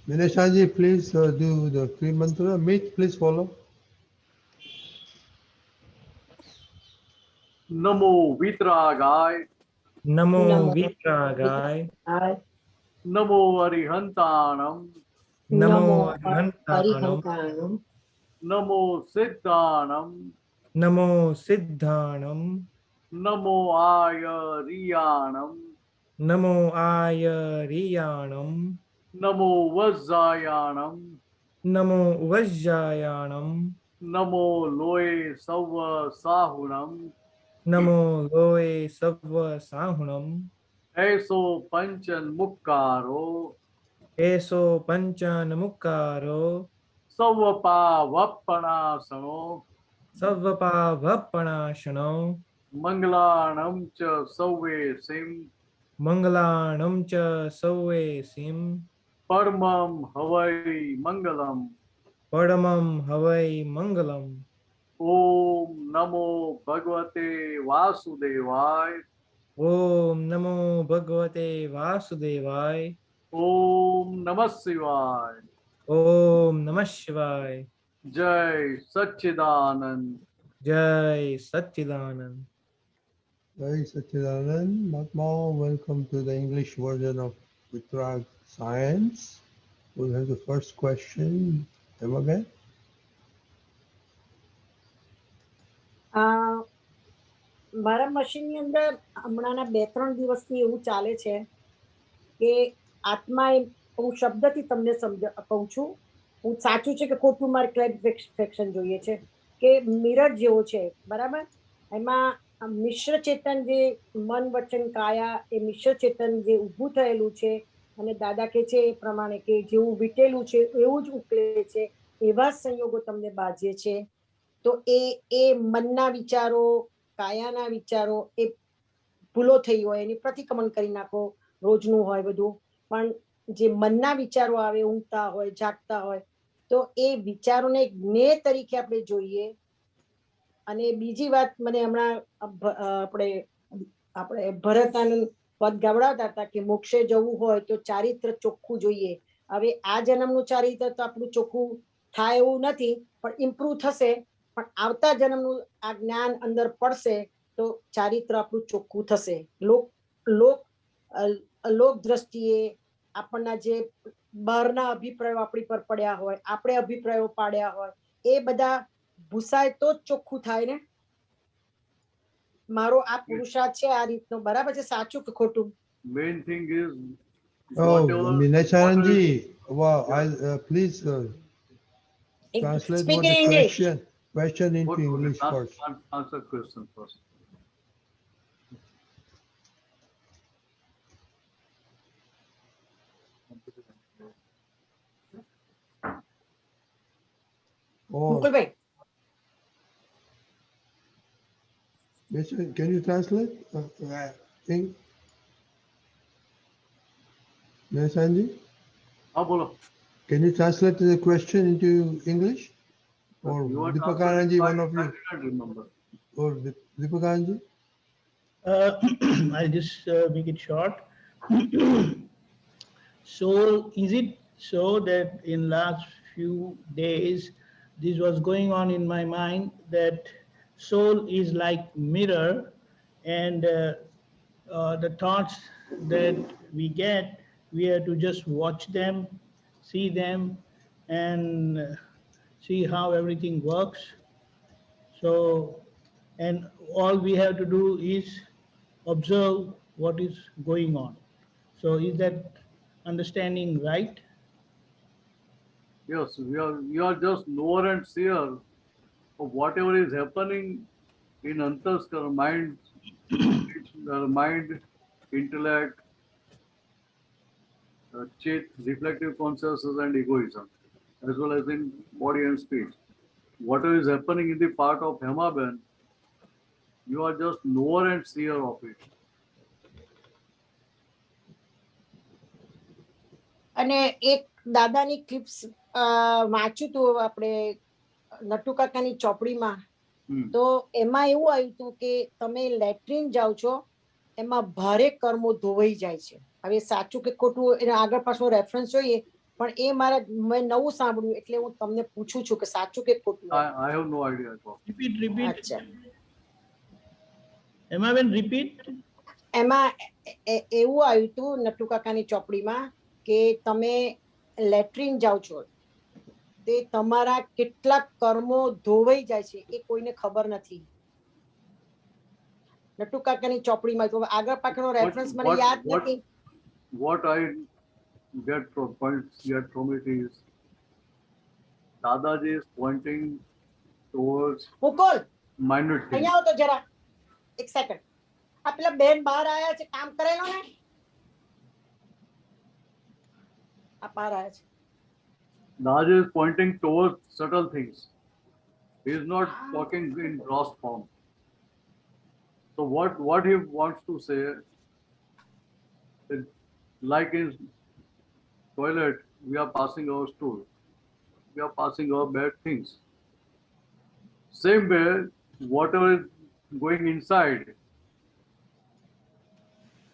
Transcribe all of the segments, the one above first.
Vineshaji, please do the three mantra. Meet, please follow. Namo Vitragaya, Namo Namo Vitragaya, Vitraya, Namo Arihantanam, Namo Namo Arhantanam, Arihantanam, Namo Siddhanam, Namo Siddhanam, Namo Ayariyanam, Namo Ayariyanam, Namo Vajjayanam, Namo Vajjayanam, Namo Loe Sava Sahunam, Namo Loe Sattva Sahunam, Eso Panchan Mukkaro, Eso Panchanamukaro, Savapa Vappanasano, Savvapa Vappanashano, Mangalanam Cha Sauve Sim, Mangalanam Cha Sauve Sim, Paramam Havai Mangalam, Paramam Havai Mangalam, Om Namo Bhagavate Vasudevaya, Om Namo Bhagavate Vasudevaya, Om Namah Shivaya, Om Namah Shivaya, Jai Satchidanand. Jai Satchidanand. Jai Satchidanand. Mahatma, welcome to the English version of Vitrag Science. We'll have the first question. Emabe? મારા મશીનની અંદર હમણાંના 2-3 દિવસથી એવું ચાલે છે કે આત્મા હું શબ્દથી તમને કહું છું, હું સાચું છે કે ખોટું મારે ક્લેરિફિકેશન જોઈએ છે કે મિરર જેવો છે, બરાબર? એમાં મિશ્ર ચેતન જે મન વચન કાયા એ મિશ્ર ચેતન જે ઊભું થયેલું છે અને દાદા કહે છે એ પ્રમાણે કે જેવું વીટેલું છે એવું જ ઉકળે છે, એવા જ સંયોગો તમને બાજે છે. તો એ મનના વિચારો, કાયાના વિચારો એ ભૂલો થઈ હોય એની પ્રતિક્રમણ કરી નાખો, રોજનું હોય બધું. પણ જે મનના વિચારો આવે, ઊંઘતા હોય, જાગતા હોય, તો એ વિચારોને એક જ્ઞેય તરીકે આપણે જોઈએ. અને બીજી વાત, મને હમણાં આપણે આપણે ભરતાનંદ પદ ગાવડાવતા હતા કે મોક્ષે જવું હોય તો ચારિત્ર ચોખ્ખું જોઈએ. હવે આ જન્મનું ચારિત્ર તો આપણું ચોખ્ખું થાય એવું નથી, પણ ઇમ્પ્રુવ થશે. પણ આવતા જન્મનું આ જ્ઞાન અંદર પડશે તો ચારિત્ર આપણું ચોખ્ખું થશે. લોક લોક લોક દ્રષ્ટિએ આપણના જે બહારના અભિપ્રાયો આપણી પર પડ્યા હોય, આપણે અભિપ્રાયો પાડ્યા હોય, એ બધા ભૂસાય તો જ ચોખ્ખું થાય ને. મારો આ પુરુષાર્થ છે આ રીતનો, બરાબર છે? સાચું કે ખોટું? Main thing is Oh, whatever. Vineshaji, wow, please translate Speak what in the English. question into English first. Answer question first. Oh, Mukulbhai, can you translate? Vineshaji? Bolo. Can you translate the question into English? Or You are Deepakananji, one of I you? cannot remember. Or Deepakananji? I'll just make it short. So is it so that in last few days this was going on in my mind that soul is like mirror, and the thoughts that we get, we have to just watch them, see them, and see how everything works. So, and all we have to do is observe what is going on. So is that understanding right? Yes, you are just knower and seer of whatever is happening in Antaskara, mind, intellect, chit, reflective consciousness and egoism, as well as in body and speech. Whatever is happening in the part of Hemaben, you are just knower and seer of it. અને એક દાદાની clips વાંચ્યું હતું આપણે નટુ કાકાની ચોપડીમાં, તો એમાં એવું આવ્યું હતું કે તમે લેટ્રિન જાઓ છો, એમાં ભારે કર્મો ધોવાઈ જાય છે. હવે સાચું કે ખોટું એના આગળ પાછળ રેફરન્સ જોઈએ પણ એ મેં નવું સાંભળ્યું એટલે હું તમને પૂછું છું કે સાચું કે ખોટું. I have no idea at all. Repeat. અચ્છા, Emaben, repeat. એમાં એવું આવ્યું હતું નટુ કાકાની ચોપડીમાં કે તમે લેટ્રિન જાઓ છો તે તમારા કેટલાક કર્મો ધોવાઈ જાય છે એ કોઈને ખબર નથી. નટુ કાકાની ચોપડીમાં આગળ પાછળનો રેફરન્સ મને યાદ નથી. What I get from it is Dadaji is pointing towards Mukul minor things. અહીંયા આવો તો જરા એક સેકન્ડ. આ પેલા બેન બહાર આયા છે, કામ કરેલો ને? આ બહાર આયા છે. Dadaji is pointing towards subtle things. He is not talking in gross form. So what he wants to say is, like in toilet, we are passing our stool. We are passing our bad things. Same way, whatever is going inside,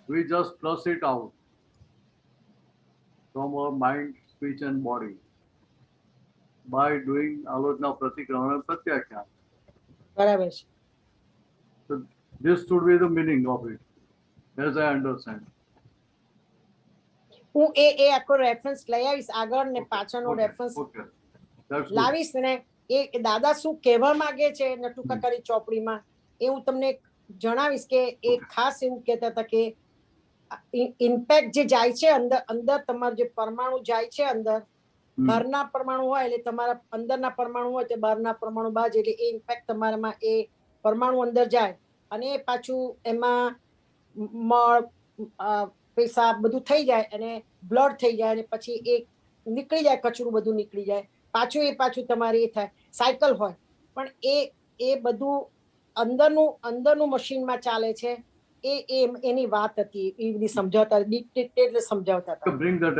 we just flush it out from our mind, speech and body by doing Alojna Pratikramana and Pratyakyan. બરાબર છે. So this should be the meaning of it, as I understand. હું એ આખો reference લઈ આવીશ આગળ ને પાછળનો reference Okay. That's good. લાવીશ ને એ દાદા શું કહેવા માંગે છે નટુ કાકાની ચોપડીમાં એ હું તમને જણાવીશ કે એ ખાસ એવું કહેતા હતા કે ઇમ્પેક્ટ જે જાય છે અંદર અંદર તમારું જે પરમાણુ જાય છે અંદર બહારના પરમાણુ હોય એટલે તમારા અંદરના પરમાણુ હોય તે બહારના પરમાણુ બહાર જાય એટલે એ ઇમ્પેક્ટ તમારામાં એ પરમાણુ અંદર જાય અને પાછું એમાં મળ પેશાબ બધું થઈ જાય અને બ્લડ થઈ જાય અને પછી એ નીકળી જાય કચરું બધું નીકળી જાય પાછું તમારે એ થાય સાયકલ હોય પણ એ બધું અંદરનું મશીનમાં ચાલે છે એની વાત હતી એ બધી સમજાવતા ડિટેલ સમજાવતા હતા. Bring that.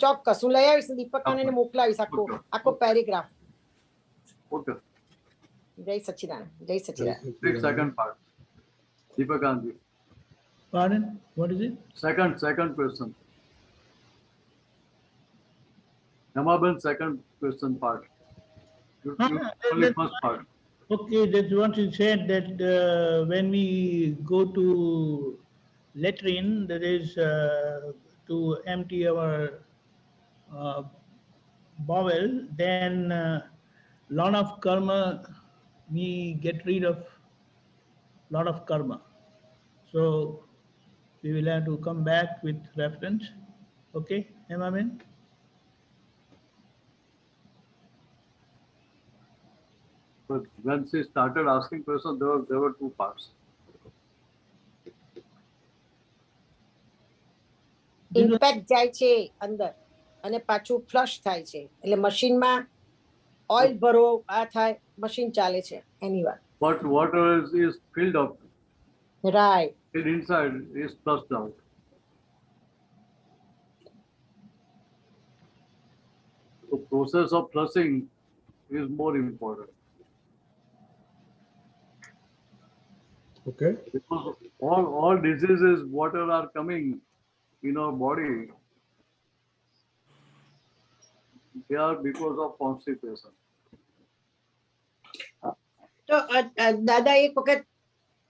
ચોક્કસ હું લઈ આવીશ દીપકાને મોકલાવીશ આખો પેરેગ્રાફ. Okay. જય સચ્ચિદાનંદ. જય સચ્ચિદાનંદ. Take second part. Deepakandi. Pardon? What is it? Second question. Namaban, second question part. Only first part. Okay, that's what you said, that when we go to latrine, that is to empty our bowel, then lot of karma, we get rid of lot of karma. So we will have to come back with reference. Okay, Emaben? But when she started asking questions, there were two parts. Impact જાય છે અંદર અને પાછું flush થાય છે એટલે મશીનમાં oil ભરો આ થાય મશીન ચાલે છે એની વાત. But water is filled up. Right. It inside is flushed out. The process of flushing is more important. Okay. Because all diseases, whatever are coming in our body, they are because of constipation. તો દાદા એક વખત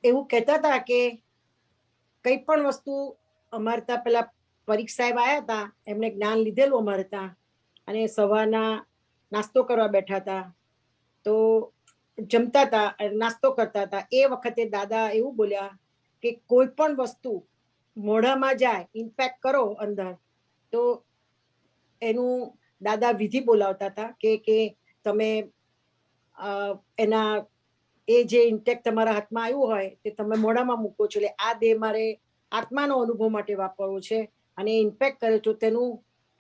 એવું કહેતા હતા કે કઈ પણ વસ્તુ અમારે ત્યાં પેલા પરીખ સાહેબ આવ્યા હતા એમને જ્ઞાન લીધેલું અમારે ત્યાં અને સવારના નાસ્તો કરવા બેઠા હતા તો જમતા હતા નાસ્તો કરતા હતા એ વખતે દાદા એવું બોલ્યા કે કોઈ પણ વસ્તુ મોઢામાં જાય ઇમ્પેક્ટ કરો અંદર તો એનું દાદા વિધિ બોલાવતા હતા કે તમે એના એ જે ઇન્ટેક્ટ તમારા હાથમાં આવ્યું હોય તે તમે મોઢામાં મૂકો છો એટલે આ દેહ મારે આત્માનો અનુભવ માટે વાપરવો છે અને ઇમ્પેક્ટ કરે તો તેનું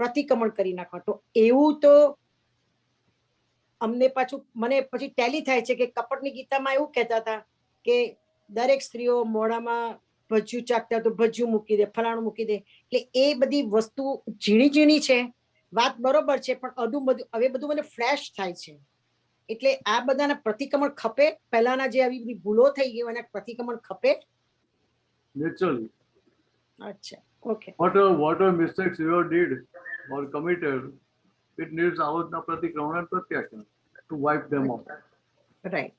પ્રતિક્રમણ કરી નાખવા. તો એવું તો અમને પાછું મને પછી ટેલી થાય છે કે કપટની ગીતામાં એવું કહેતા હતા કે દરેક સ્ત્રીઓ મોઢામાં ભજ્યું ચાકતા તો ભજ્યું મૂકી દે ફલાણું મૂકી દે એટલે એ બધી વસ્તુ ઝીણી છે વાત બરોબર છે પણ હવે બધું મને ફ્લેશ થાય છે એટલે આ બધાના પ્રતિક્રમણ ખપે પહેલાના જે આવી બધી ભૂલો થઈ ગઈ એના પ્રતિક્રમણ ખપે. Naturally. અચ્છા, okay. Whatever mistakes you did, or committed, it needs avadna pratikraman and pratyakyan to wipe them off. Right.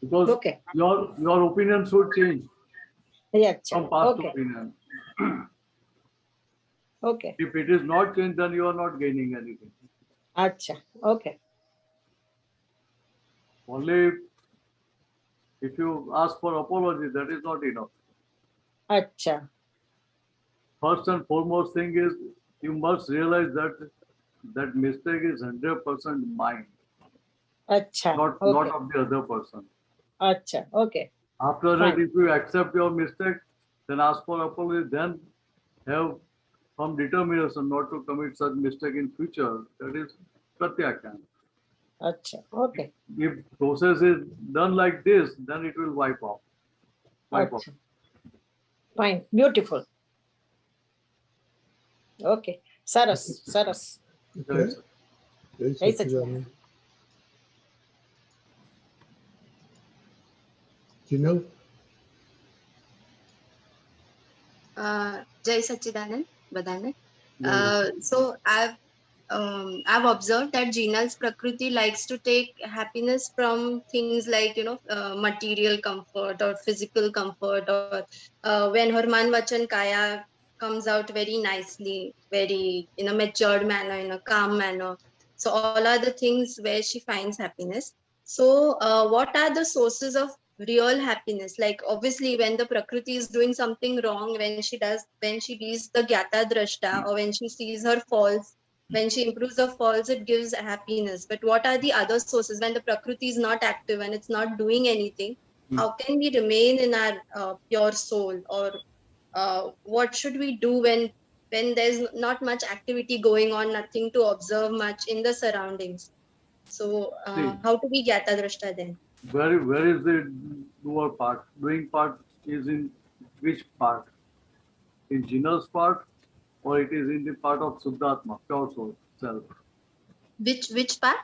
Because Okay. your opinion should change Yeah. from past Okay. opinion. Okay. If it is not changed, then you are not gaining anything. Acha. Okay. Only if you ask for apology, that is not enough. Acha. First and foremost thing is you must realize that that mistake is 100% mine, Acha. not Okay. of the other person. Acha. Okay. After that, Fine. if you accept your mistake, then ask for apology, then have some determination not to commit such mistake in future. That is pratyakyan. Acha. Okay. If process is done like this, then it will wipe off. Acha. Fine. Beautiful. Okay. Saras. Saras. Okay. Jai Jai Satchidanand. Jinal? Jai Sachidanand, Badane. So I've observed that Jinal's Prakriti likes to take happiness from things like material comfort or physical comfort, or when her Man Vachan Kaya comes out very nicely, very in a matured manner, in a calm manner. So all are the things where she finds happiness. So what are the sources of real happiness? Like obviously when the Prakriti is doing something wrong, when she sees the Gyata Drashta, or when she sees her faults, when she improves the faults, it gives happiness. But what are the other sources when the Prakriti is not active and it's not doing anything? How can we remain in our pure soul? Or what should we do when there's not much activity going on, nothing to observe much in the surroundings? So See, how to be Gyata Drashta then? where is the doer part? Doing part is in which part? In Jinal's part, or it is in the part of Suddhatma, pure soul, self? Which part?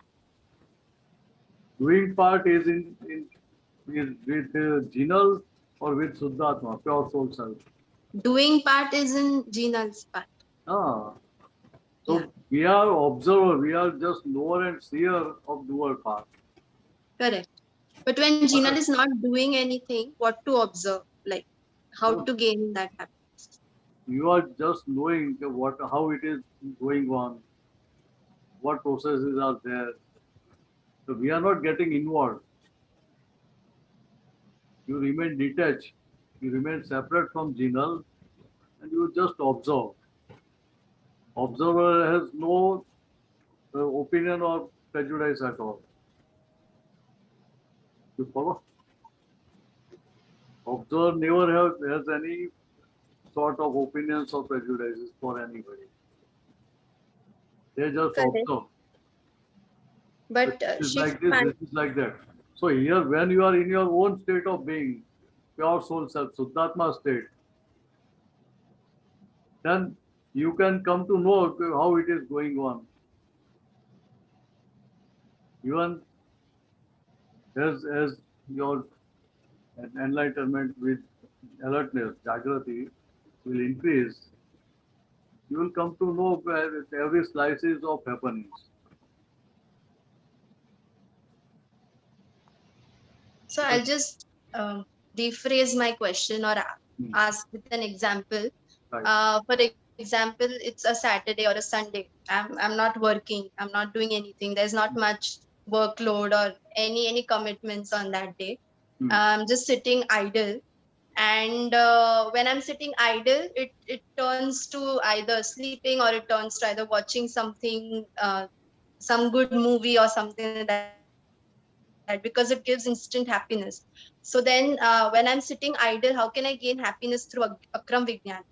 Doing part is is with Jinal or with Suddhatma, pure soul self. Doing part is in Jinal's part. Ah, so Yeah. we are observer, we are just knower and seer of doer part. Correct. But when Jinal is not doing anything, what to observe? Like how to gain that happiness? You are just knowing how it is going on, what processes are there. So we are not getting involved. You remain detached. You remain separate from Jinal, and you just observe. Observer has no opinion or prejudice at all. You follow? Observer never has any sort of opinions or prejudices for anybody. They just Correct. observe. But This is she like this, finds this is like that. So here, when you are in your own state of being, pure soul self, Suddhatma state, then you can come to know how it is going on. Even as your enlightenment with alertness, Jagrati will increase, you will come to know every slices of happenings. So I'll just rephrase my question or ask with an example. Right. For example, it's a Saturday or a Sunday. I'm not working. I'm not doing anything. There's not much workload or any commitments on that day. I'm just sitting idle. And when I'm sitting idle, it turns to either sleeping or it turns to either watching something, some good movie or something like that, because it gives instant happiness. So then when I'm sitting idle, how can I gain happiness through Akram Vignan?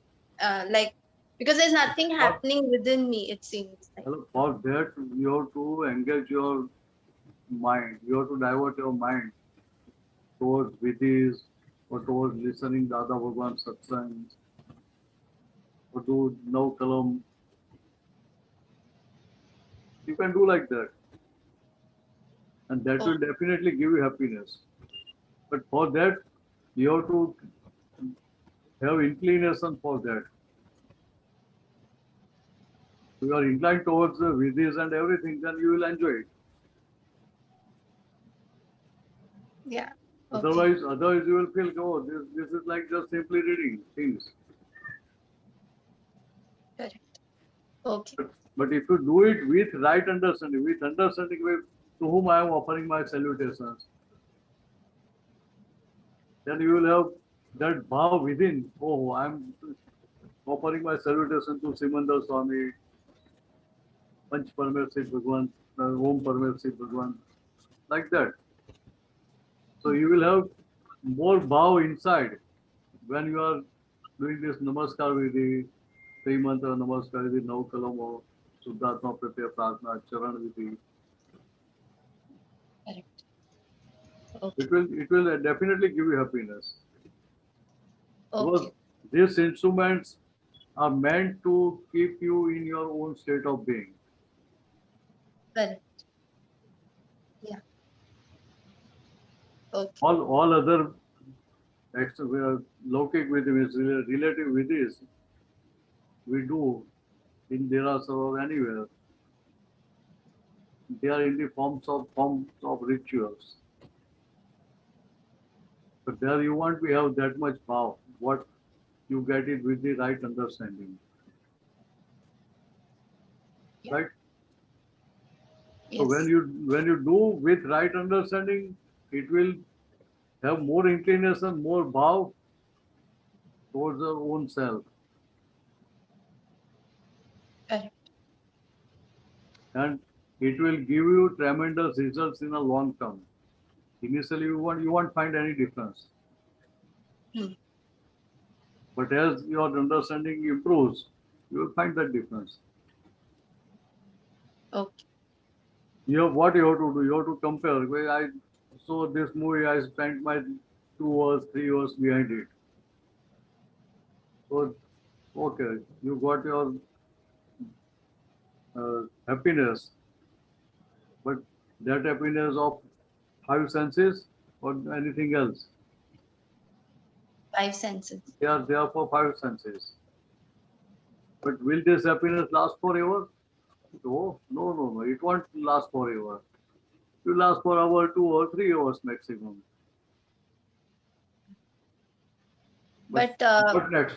Like, because there's nothing happening within me, it seems like. For that, you have to engage your mind. You have to divert your mind towards vidhis or towards listening Dada Bhagwan satsangs or do Nav Kalam. You can do like that. And that will definitely give you happiness. But for that, you have to have inclination for that. you are inclined towards the vidhis and everything, then you will enjoy it. Yeah. Okay. Otherwise you will feel, oh, this is like just simply reading things. Correct. Okay. But if you do it with right understanding, with to whom I am offering my salutations, then you will have that bhav within. Oh, I am offering my salutation to Simandar Swami, Panch Paramersik Bhagwan, Om Paramersik Bhagwan, like that. So you will have more bhav inside when you are doing this Namaskar Vidhi, Mantra Namaskar Vidhi, Naukalamo, Suddhatma Pratyaya Prarthana, Charan Vidhi. Correct. Okay. It will definitely give you happiness. Because Okay. these instruments are meant to keep you in your own state of being. Correct. Yeah. Okay. All other Lokik vidhis, relative vidhis, we do in Derasar or anywhere. They are in the forms of rituals. But there you won't be have that much power. What you get it with the right understanding. Yeah. Right? Yes. So when you do with right understanding, it will have more inclination, more bhav towards our own self. Correct. And it will give you tremendous results in a long term. Initially, you won't find any difference. Hmm. But as your understanding improves, you will find that difference. Okay. What you have to do, you have to compare. Well, I saw this movie, I spent my 2 hours, 3 hours behind it. So, okay, you got your happiness, but that happiness of 5 senses or anything else, 5 senses. they are there for 5 senses. But will this happiness last forever? No. It won't last forever. It will last for hour, 2 or 3 hours maximum. But what next?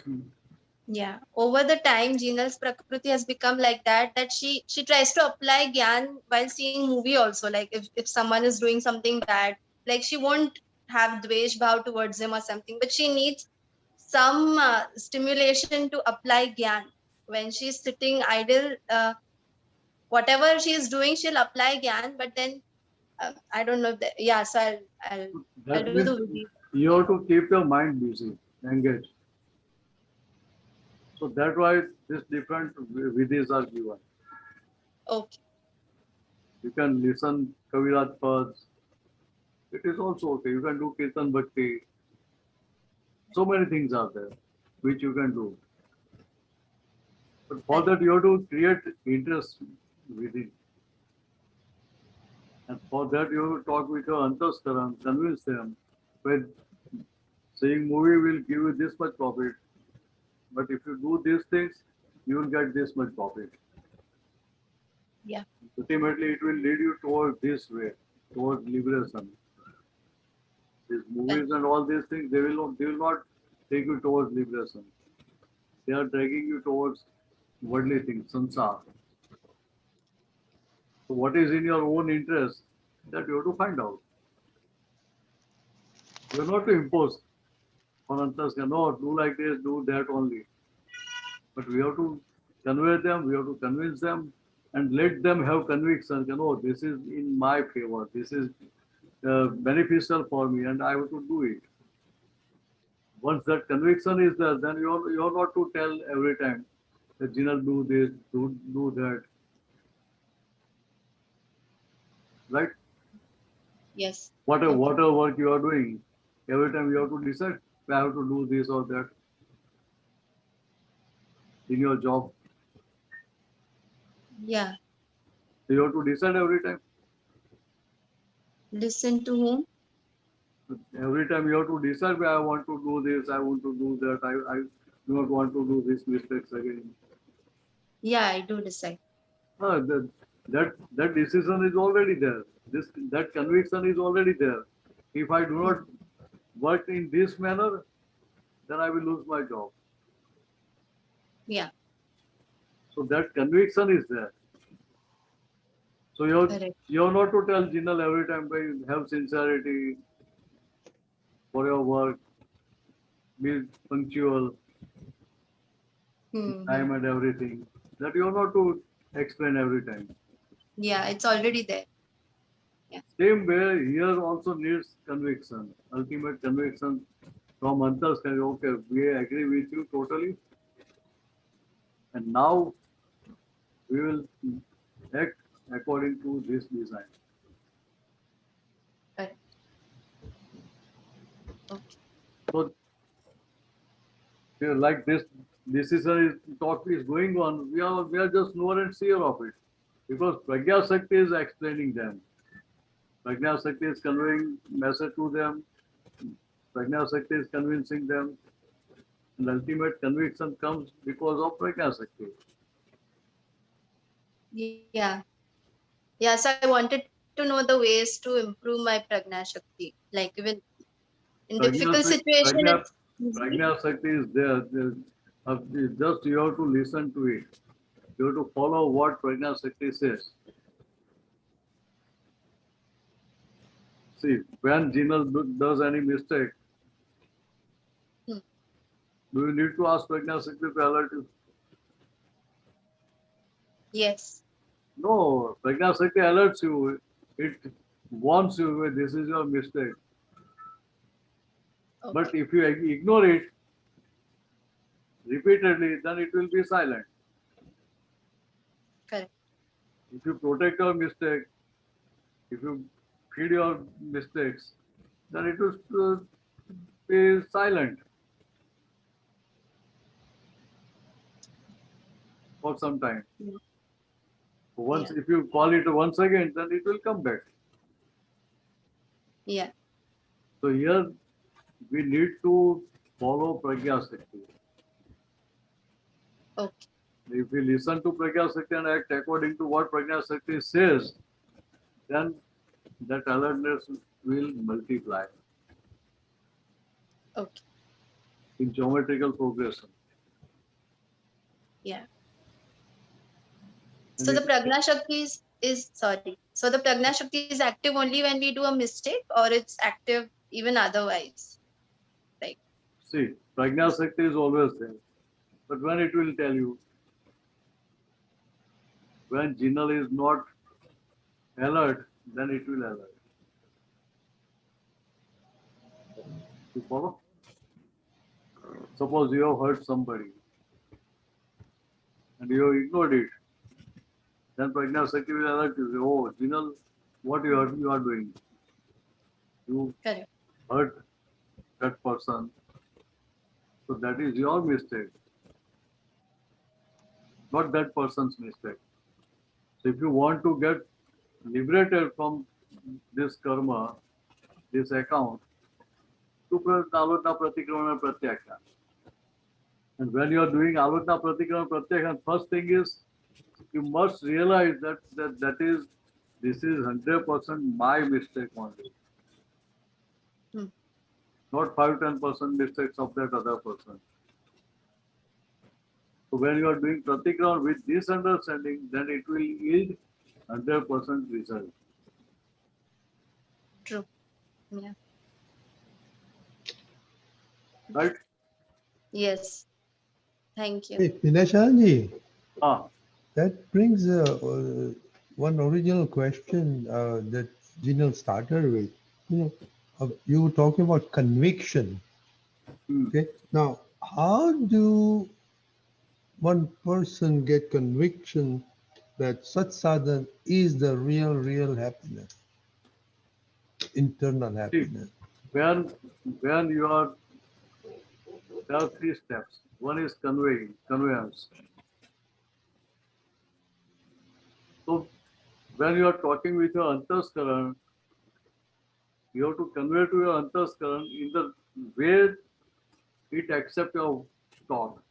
yeah, over the time, Jinal's Prakriti has become like that she tries to apply Gyan while seeing movie also. Like if someone is doing something bad, like she won't have dvesh bhav towards him or something, but she needs some stimulation to apply Gyan. When she's sitting idle, whatever she is doing, she'll apply Gyan, but then I don't know. Yeah, so I'll That do means the vidhi. you have to keep your mind busy, engaged. So that's why these different vidhis are given. Okay. You can listen Kaviraj Pads. It is also okay. You can do Kirtan Bhakti. So many things are there which you can do. But for that you have to create interest within. And for that you have to talk with your Antaskaran, convince them. When seeing movie will give you this much profit. But if you do these things, you will get this much profit. Yeah. Ultimately, it will lead you towards this way, towards liberation. These movies and all these things, they will not take you towards liberation. They are dragging you towards worldly things, sansar. So what is in your own interest, that you have to find out. You are not to impose on others, no, do like this, do that only. But we have to convey them, we have to convince them, and let them have conviction. This is in my favor. This is beneficial for me, and I have to do it. Once that conviction is there, then you're not to tell every time that Jinal do this, do that. Right? Yes. Whatever work you are doing, every time you have to decide, I have to do this or that in your job. Yeah. So you have to decide every time. Listen to whom? Every time you have to decide, I want to do this, I want to do that, I do not want to do these mistakes again. Yeah, I do decide. That decision is already there. That conviction is already there. If I do not work in this manner, then I will lose my job. Yeah, So that conviction is there. So correct. you're not to tell Jinal every time, by have sincerity for your work, be punctual, Hmm. time and everything. That you're not to explain every time. Yeah, it's already there. Yeah. Same way here also needs conviction, ultimate conviction from Antas. Okay, we agree with you totally, and now we will act according to this design. Correct. Okay. So like this is a talk is going on. We are just knower and seer of it, because Pragya Shakti is explaining them. Pragya Shakti is conveying message to them. Pragya Shakti is convincing them. And ultimate conviction comes because of Pragya Shakti. Yeah. Yeah, so I wanted to know the ways to improve my Pragna Shakti. Like even in Pragya, difficult Shak- situation, Pragya, it's easy. Pragya Shakti is there. Just you have to listen to it. You have to follow what Pragya Shakti says. See, when Jinal does any mistake, Hmm. do you need to ask Pragya Shakti to alert you? Yes. No, Pragya Shakti alerts you. It warns you that this is your mistake. But Okay. if you ignore it repeatedly, then it will be silent. Correct. If you protect your mistake, if you feed your mistakes, then it will be silent for some time. Yeah. Once, Yeah. if you call it once again, then it will come back. Yeah. So here we need to follow Pragya Shakti. Okay. If we listen to Pragya Shakti and act according to what Pragya Shakti says, then that alertness will multiply Okay. in geometrical progression. Yeah. And So the it, Pragna Shakti is sorry. So the Pragna Shakti is active only when we do a mistake, or it's active even otherwise. Like see, Pragya Shakti is always there. But when it will tell you, when Jinal is not alert, then it will alert. You follow? Suppose you have hurt somebody and you have ignored it, then Pragya Shakti will alert you. Say, oh, Jinal, what you are doing? You correct. hurt that person. So that is your mistake, not that person's mistake. So if you want to get liberated from this karma, this account, to alotna pratikramana pratyakya. And when you are doing alotna pratikramana pratyakya, first thing is you must realize that is this is 100% my mistake only, Hmm. not 5-10% mistakes of that other person. So when you are doing pratikramana with this understanding, then it will yield 100% result. True. Yeah. Right? Yes. Thank you. Hey, Pinashanji, Ah, that brings one original question that Jinal started with. You know, you were talking about conviction. hmm. Okay. Now, how do one person get conviction that Sat Sadhan is the real happiness, internal See, happiness? when you are, there are three steps. One is conveyance. So when you are talking with your antaskaran, you have to convey to your antaskaran in the way it accepts your talk.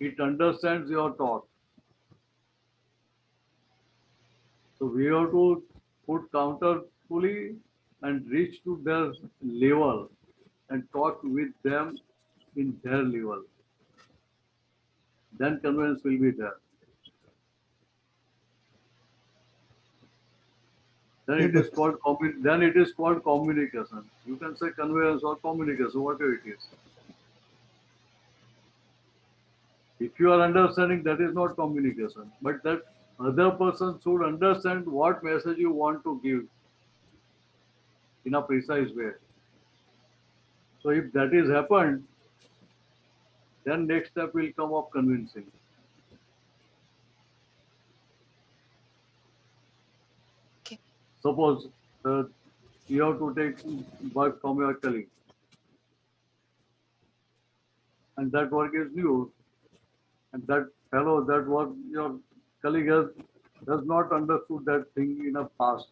it understands your thought. So we have to put counterfully and reach to their level and talk with them in their level. Then conveyance will be there. Then it is called communication. You can say conveyance or communication, whatever it is. If you are understanding, that is not communication, but that other person should understand what message you want to give in a precise way. So if that is happened, then next step will come of convincing. Okay. Suppose you have to take work from your colleague, and that work is new, and that fellow, that work your colleague has not understood that thing in the past.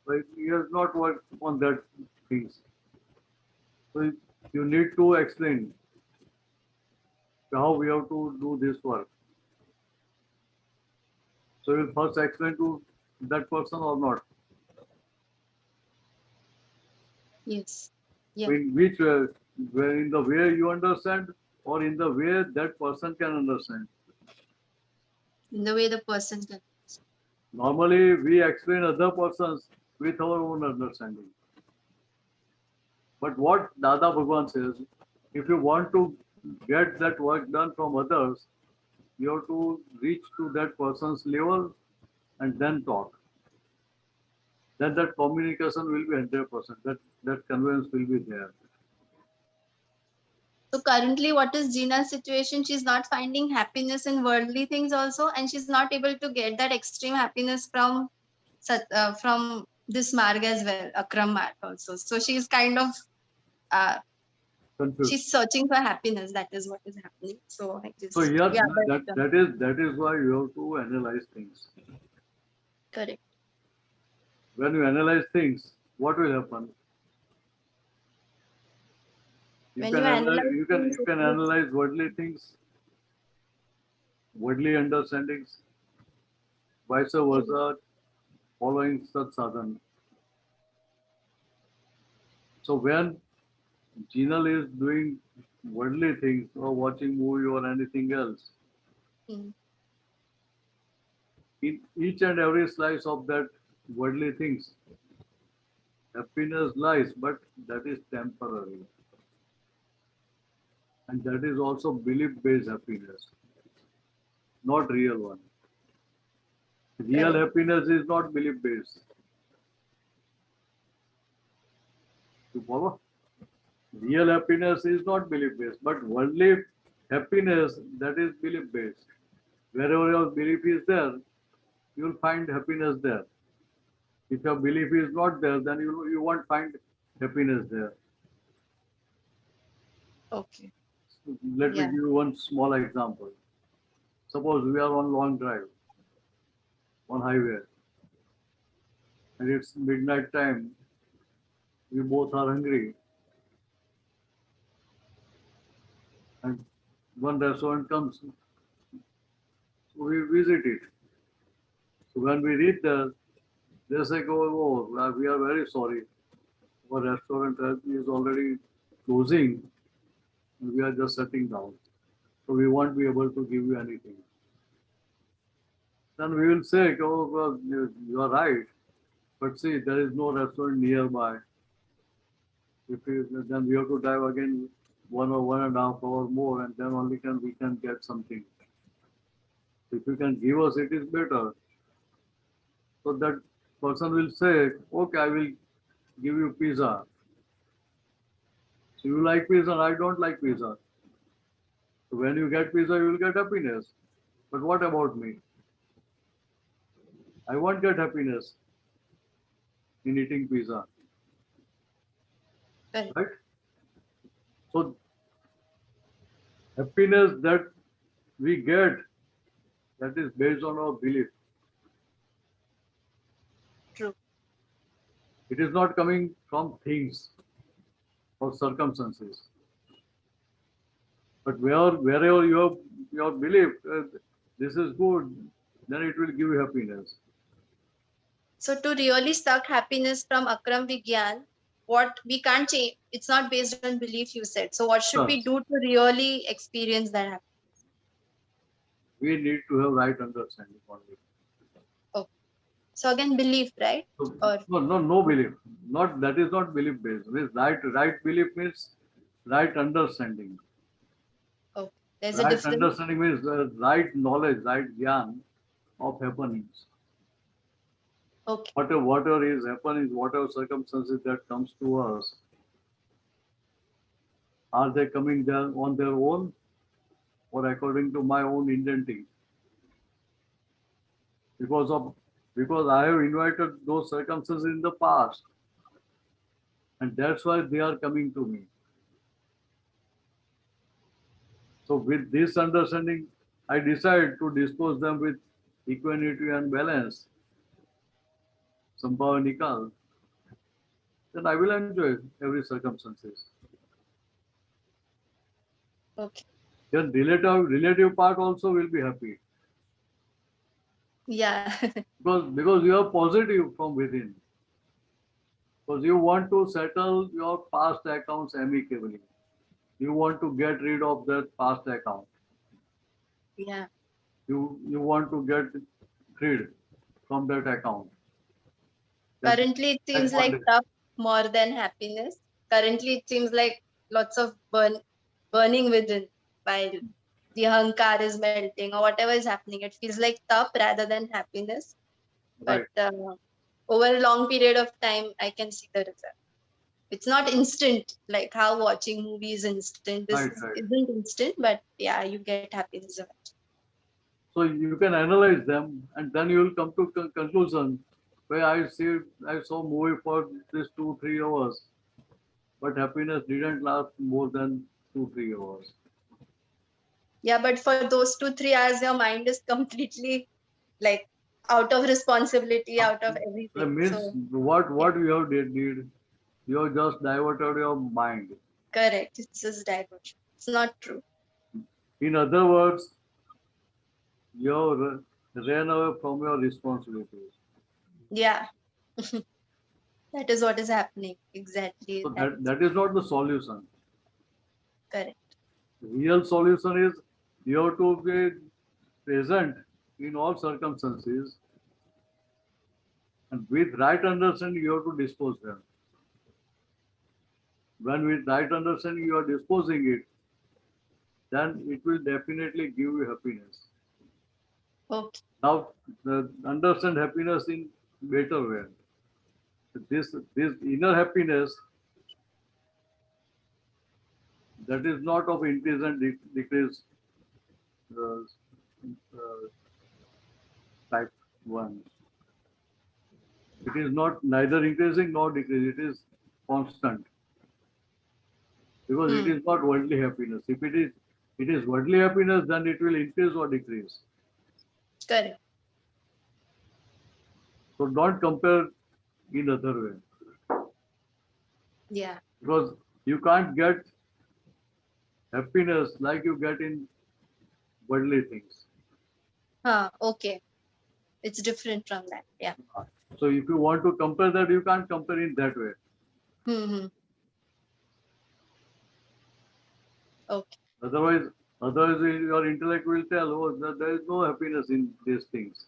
Right? He has not worked on that things. So you need to explain how we have to do this work. So you will first explain to that person or not. Yes. Yeah. In which way, in the way you understand or in the way that person can understand. In the way the person can. Normally we explain other persons with our own understanding. But what Dada Bhagwan says, if you want to get that work done from others, you have to reach to that person's level and then talk. Then that communication will be 100%. That conveyance will be there. So currently, what is Gina's situation? She's not finding happiness in worldly things also, and she's not able to get that extreme happiness from this marg as well, Akram marg also. So she's kind of Confused. she's searching for happiness. That is what is happening. So I just So here, yeah, that is why you have to analyze things. correct. When you analyze things, what will happen? When you analyze you things, can analyze worldly things, worldly understandings, vice versa, following such sadhana. So when Jinal is doing worldly things or watching movie or anything else, Hmm. in each and every slice of that worldly things, happiness lies, but that is temporary. And that is also belief-based happiness, not real one. Real Correct. happiness is not belief-based. You follow? Real happiness is not belief-based, but worldly happiness, that is belief-based. Wherever your belief is there, you will find happiness there. If your belief is not there, then you won't find happiness there. Okay. Let me Yeah. give you one small example. Suppose we are on long drive, on highway, and it's midnight time. We both are hungry, and one restaurant comes, so we visit it. So when we reach there, they say, "Oh, we are very sorry. Our restaurant is already closing. We are just shutting down. So we won't be able to give you anything." Then we will say, "Oh, well, you are right. But see, there is no restaurant nearby. Then we have to drive again 1 or 1.5 hours more, and then only we can get something. If you can give us, it is better." So that person will say, "Okay, I will give you pizza. So you like pizza, I don't like pizza. So when you get pizza, you will get happiness. But what about me? I won't get happiness in eating pizza, Correct. right?" So happiness that we get, that is based on our belief. True. It is not coming from things or circumstances. But wherever your belief, this is good, then it will give you happiness. So to really suck happiness from Akram Vigyan, what we can't change, it's not based on belief, you said. So what should we Yes. do to really experience that happiness? We need to have right understanding only. So again, belief, right? So, Or no belief. Not that is not belief based. Means right belief means right understanding. okay, there's a Right difference. understanding means right knowledge, right jnana of happenings. Okay, Whatever is happening, whatever circumstances that comes to us, are they coming there on their own or according to my own intenting? Because I have invited those circumstances in the past, and that's why they are coming to me. So with this understanding, I decide to dispose them with equanimity and balance, Sambhava Nikal. Then I will enjoy every circumstances. okay. Then relative part also will be happy Yeah. because you are positive from within. Because you want to settle your past accounts amicably. You want to get rid of that past account. Yeah. You want to get rid from that account. That- Currently, it seems that like one- tough more than happiness. Currently, it seems like lots of burning within while the ahankar is melting or whatever is happening. It feels like tough rather than happiness. But over a long period of time, I can see the result. It's not instant, like how watching movies instant. This Right. isn't instant, but yeah, you get happiness of it. So you can analyze them, and then you will come to conclusion. Where I saw movie for this 2-3 hours, but happiness didn't last more than 2-3 hours. Yeah, but for those 2-3 hours, your mind is completely like out of responsibility, out of That everything. means So what you have did, you have just diverted your mind. correct, it's just diversion. It's not true. In other words, you have ran away from your responsibilities. Yeah. That is what is happening. Exactly. So That is that is not the solution. correct. Real solution is you have to be present in all circumstances, and with right understanding you have to dispose them. When with right understanding you are disposing it, then it will definitely give you happiness. Okay. Now understand happiness in better way. This inner happiness, that is not of increase and decrease uh, uh, type 1. It is not neither increasing nor decreasing. It is constant because it is not worldly happiness. If it is worldly happiness, then it will increase or decrease. Correct. So don't compare in other way Yeah. because you can't get happiness like you get in worldly things. Okay. It's different from that. Yeah. So if you want to compare that, you can't compare in that way. Mm-hmm. Okay. Otherwise your intellect will tell, oh, that there is no happiness in these things.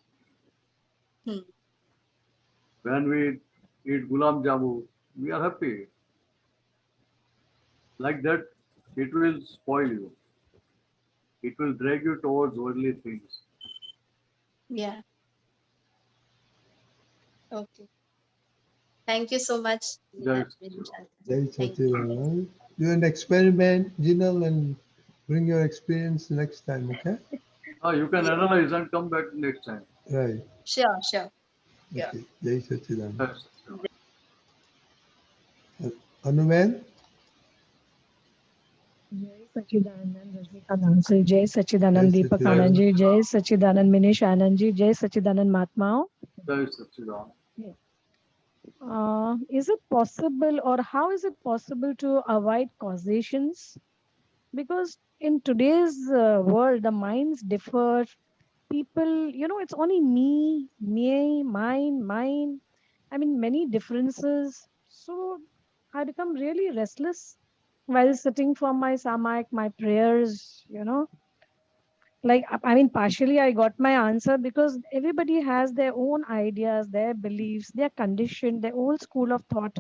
When we eat gulam jamu, we are happy. Like that, it will spoil you. It will drag you towards worldly things. Yeah. Okay. Thank you so much. Jai Jai Thank you. Satchidanand. Do an experiment, Jinal, and bring your experience next time, okay? You can analyze and come back next time. Right. Sure. Yeah. Okay. Jai Satchidanand. Yes. Anuman? Jai Sachidanand Rajnika Nansi, Jai Sachidanand Jai Deepak Sachidanand. Anand ji, Jai Sachidanand Minish Anand ji, Jai Sachidanand Mahatmao. Jai Satchidanand. Is it possible or how is it possible to avoid causations? because in today's world, the minds differ. People, it's only me, mine. I mean, many differences. So I become really restless while sitting for my samak, my prayers. Like, I mean, partially I got my answer because everybody has their own ideas, their beliefs, their condition, their old school of thought.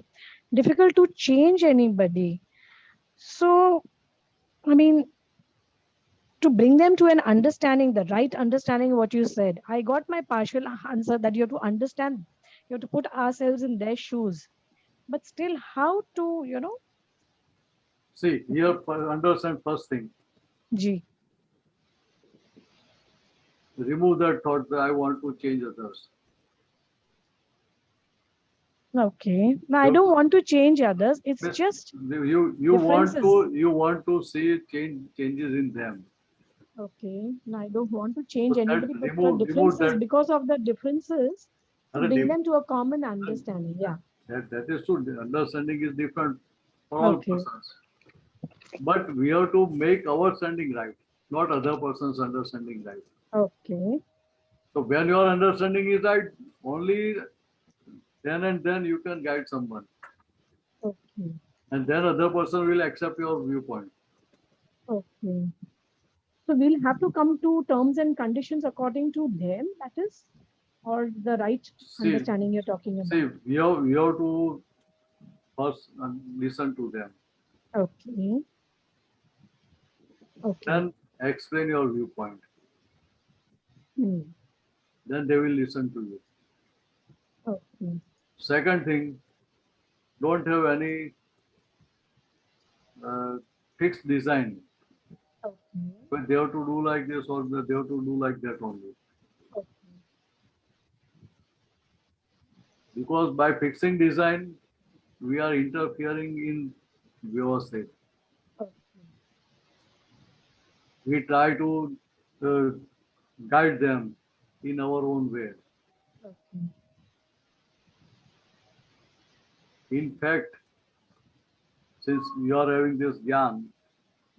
Difficult to change anybody. So, I mean, to bring them to an understanding, the right understanding, what you said, I got my partial answer that you have to understand, you have to put ourselves in their shoes. But still, how to. See, here, understand first thing. G. Remove that thought that I want to change others. Okay. Now, I You- don't want to change others. It's Miss, just you differences. want to see changes in them. Okay. Now, I don't want to change So that anybody, but the remove differences, that. because of the differences, to Other bring them to a common understanding. Yeah. that is true. The understanding is different for all Okay. persons. But we have to make our understanding right, not other person's understanding right. Okay. So when your understanding is right, only then and then you can guide someone. Okay. And then other person will accept your viewpoint. Okay. So we'll have to come to terms and conditions according to them, that is, or the right See, understanding you're talking about. we have to first listen to them. Okay. Okay. Then explain your viewpoint. Hmm. Then they will listen to you. Okay. Second thing, don't have any fixed design. Okay. But they have to do like this or they have to do like that only. Okay. Because by fixing design, we are interfering in Vyavasthit. Okay. We try to uh, guide them in our own way. Okay. In fact, since you are having this gyan,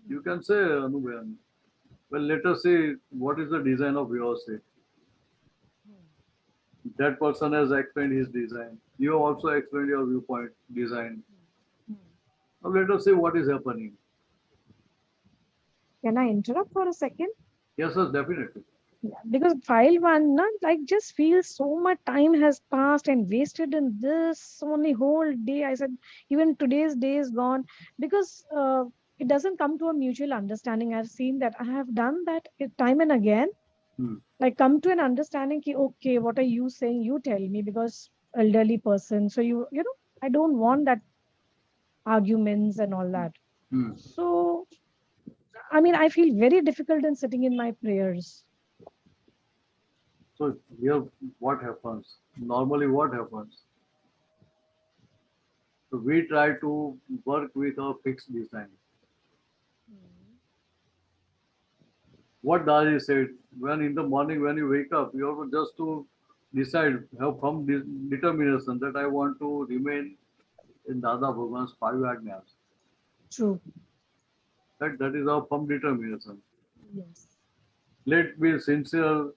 you can say, Anubhayan, well, let us see what is the design of Vyavasthit. That person has explained his design. You have also explained your viewpoint design. Now let us see what is happening. Can I interrupt for a second? Yes, yes, definitely. Yeah, because file one, na, like just feels so much time has passed and wasted in this only whole day. I said, even today's day is gone because it doesn't come to a mutual understanding. I've seen that. I have done that time and again. Hmm. Like come to an understanding ki, okay, what are you saying? You tell me because elderly person. So I don't want that arguments and all that. Hmm. So, I mean, I feel very difficult in sitting in my prayers. So here what happens? Normally what happens? So we try to work with a fixed design. What Dari said, when in the morning when you wake up, you have to just to decide, have firm determination that I want to remain in Dada Bhagwan's 5 ajnas. True. That is our firm determination. Yes. Let be sincere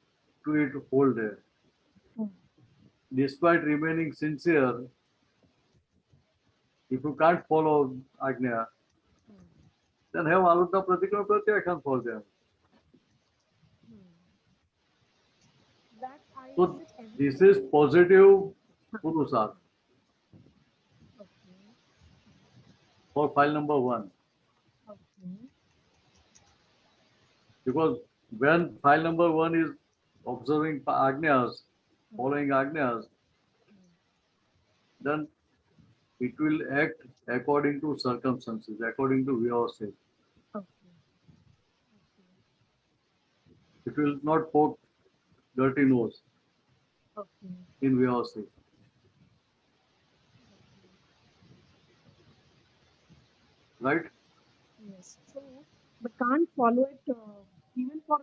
to it whole day. Hmm. Despite remaining sincere, if you can't follow Agnya, then have Anuta Pratikra Pratyakhan for them. That I So sit every this is positive Purusarth Okay. for file number 1. Okay. Because when file number 1 is observing Agnyas, following Agnyas, then it will act according to circumstances, according to Vyavasthit. Okay. It will not poke dirty nose Okay. in Vyavasthit. Right? Yes. So, but can't follow it even for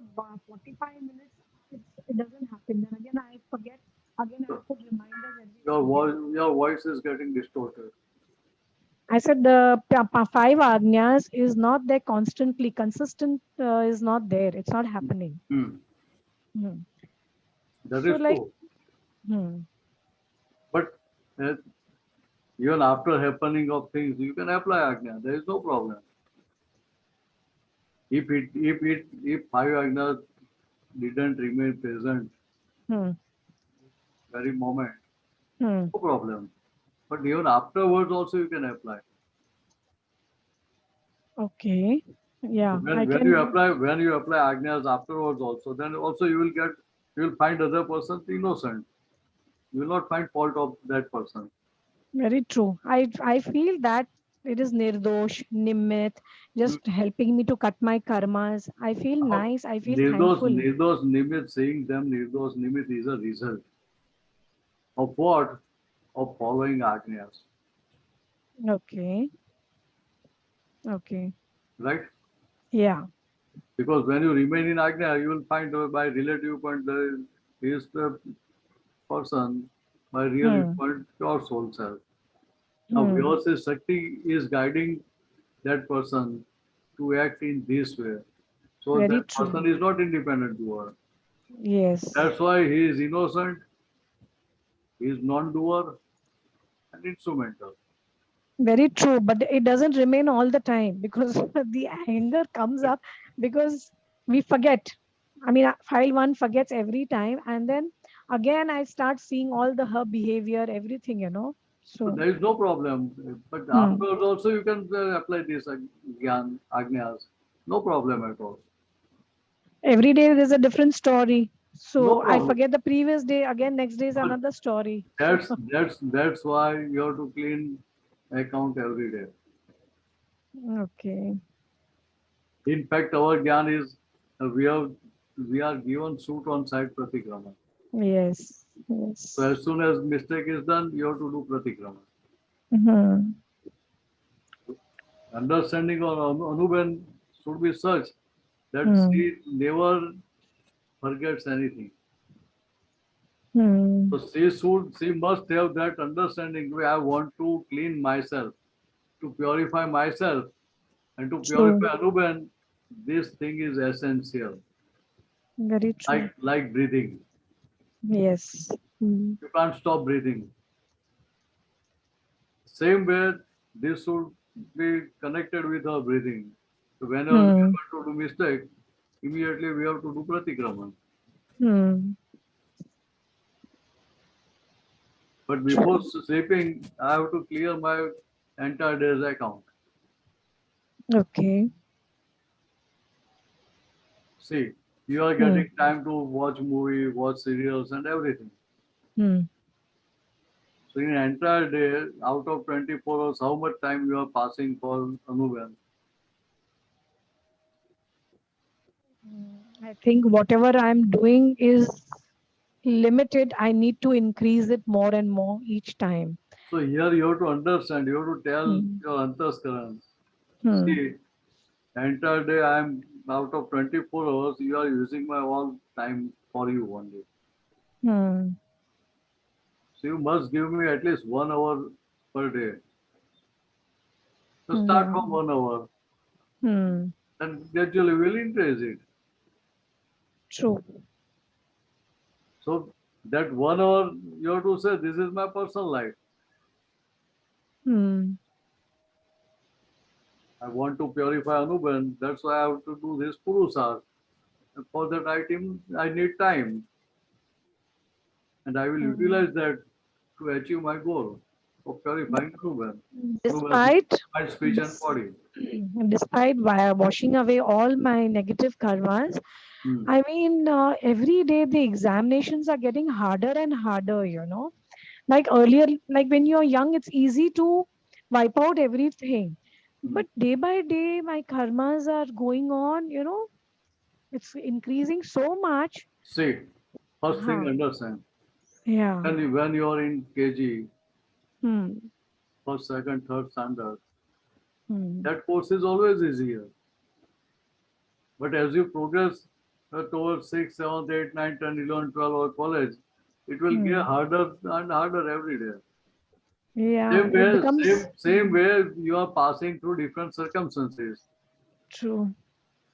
45 minutes. It doesn't happen. Then again, I forget. Again, I put reminders every Your day. voice is getting distorted. I said the 5 agnyas is not there constantly. Consistent is not there. It's not happening. Hmm. Hmm. That So is like, true. hmm. But uh, even after happening of things, you can apply Agnya. There is no problem. If 5 Agnyas didn't remain present Hmm. very moment, Hmm. no problem. But even afterwards also you can apply. Okay. So Yeah, I when can. you apply Agnyas afterwards also, then also you will find other person innocent. You will not find fault of that person. Very true. I feel that it is nirdosh, nimit, Hmm. just helping me to cut my karmas. I feel Now, nice. I feel thankful. Nirdos Nimit, saying them Nirdos Nimit is a result of what? Of following Agnyas, Okay. Okay. right? Yeah. Because when you remain in Agnya, you will find by relative point there is the person, by real Hmm. point your soul self. Now, Hmm. Vyasa Shakti is guiding that person to act in this way. So Very that true. person is not independent doer. Yes. That's why he is innocent, he is non-doer and instrumental. Very true. But it doesn't remain all the time because the anger comes up because we forget. I mean, file one forgets every time. And then again, I start seeing all the her behavior, everything. So So, there is no problem. But hmm. afterwards also you can apply this Gyan, Agnyas. No problem at all. Every day there's a different story. No So I problem. forget the previous day, again, next day is But another story. So, that's why you have to clean account every day. okay. In fact, our Gyan is we are given suit on site pratikrama. Yes. So Yes. as soon as mistake is done, you have to do pratikrama. Hmm. Understanding of Anuban should be such that Hmm. she never forgets anything. Hmm. So she must have that understanding. I want to clean myself, to purify myself, and to True. purify Anuban. This thing is essential, Very true. like breathing. Yes. Hmm. You can't stop breathing. Same way, this should be connected with our breathing. So whenever we Hmm. are going to do mistake, immediately we have to do pratikraman. Hmm. But before sleeping, I have to clear my entire day's account. Okay. See, you are Hmm. getting time to watch movie, watch serials, and everything. Hmm. So in an entire day, out of 24 hours, how much time you are passing for Anuban? I think whatever I'm doing is limited. I need to increase it more and more each time. So here you have to understand, you have to tell Hmm. your Antaskaran. Hmm. See, entire day I am out of 24 hours, you are using my all time for you only. Hmm. So you must give me at least 1 hour per day. So start from Hmm. 1 hour Hmm. and gradually we'll increase it. True. So that 1 hour you have to say, this is my personal life. Hmm. I want to purify Anuban. That's why I have to do this Purusar. And for that item, I need time. And I will Hmm. utilize that to achieve my goal of purifying Anuban. Anuban's Despite mind, speech, and dis- body. despite washing away all my negative karmas, Hmm. I mean, every day the examinations are getting harder and harder. Like earlier, like when you're young, it's easy to wipe out everything. Hmm. But day by day, my karmas are going on, it's increasing so much. See, first thing Huh. understand. Yeah. When you are in KG, Hmm. first, second, third standard, Hmm. that course is always easier. But as you progress towards 6, 7, 8, 9, 10, 11, 12 or college, it will get Hmm. harder and harder every day. Yeah, Same it way, becomes same way you are passing through different circumstances. true.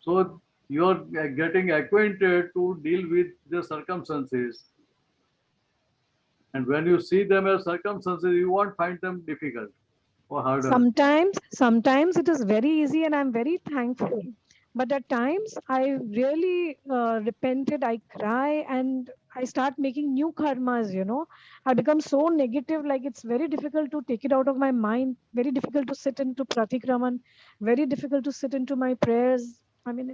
So you are getting acquainted to deal with the circumstances. And when you see them as circumstances, you won't find them difficult or harder. Sometimes it is very easy, and I'm very thankful. But at times, I really repented. I cry, and I start making new karmas. I become so negative. Like it's very difficult to take it out of my mind. Very difficult to sit into pratikraman. Very difficult to sit into my prayers. I mean,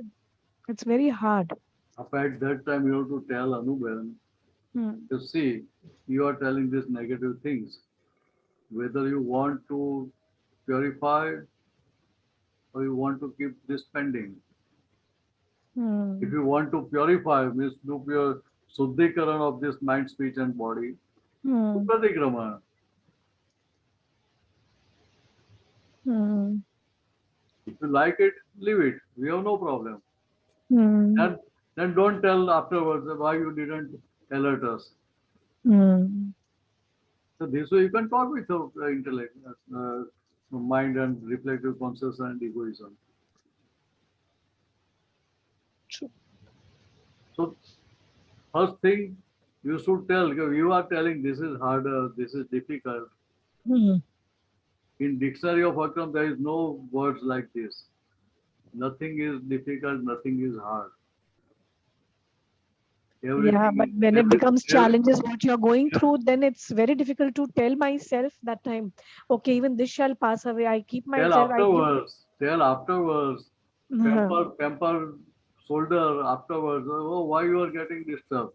it's very hard. At that time, you have to tell Anuban, Hmm. you see, you are telling these negative things. Whether you want to purify or you want to keep this pending. Hmm. If you want to purify, means do pure Suddhikaran of this mind, speech, and body, Hmm. Pratikrama. Hmm. If you like it, leave it. We have no problem. Hmm. And then don't tell afterwards why you didn't alert us. Hmm. So this way you can talk with your intellect, mind and reflective consciousness and egoism. True. So first thing you should tell, because you are telling this is harder, this is difficult. Hmm. In dictionary of Akram, there is no words like this. Nothing is difficult, nothing is hard. Yeah, but when it becomes challenges, what you're going through, then it's very difficult to tell myself that time, okay, even this shall pass away. I keep Tell myself, afterwards, Uh-huh. pamper shoulder afterwards. Oh, why you are getting disturbed?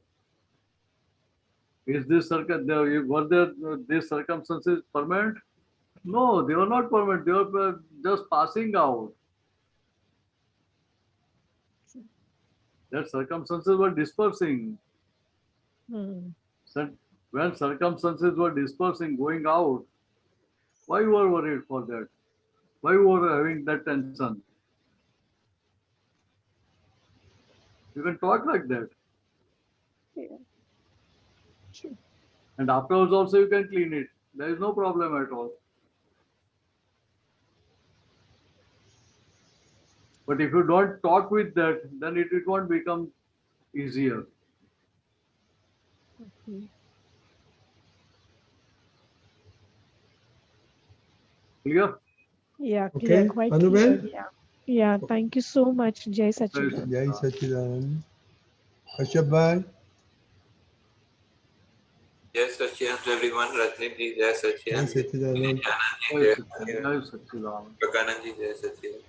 Is this were there these circumstances permanent? No, they were not permanent. They were just passing out. That circumstances were dispersing. Hmm. So when circumstances were dispersing, going out, why you were worried for that? Why you were having that tension? You can talk like that. Yeah. True. And afterwards also you can clean it. There is no problem at all. But if you don't talk with that, then it won't become easier. Okay. Clear? Yeah, clear, Okay, quite clear. Anuben? Yeah. Yeah, thank you so much, Jai Sachidanand. Jai Sachidanand. Kashyap bhai? Jai Sachidanand everyone. Ratnip ji, Jai Jai Sachidanand. Sachidanand. Jai Sachidanand. Prakanand ji, Jai Sachidanand.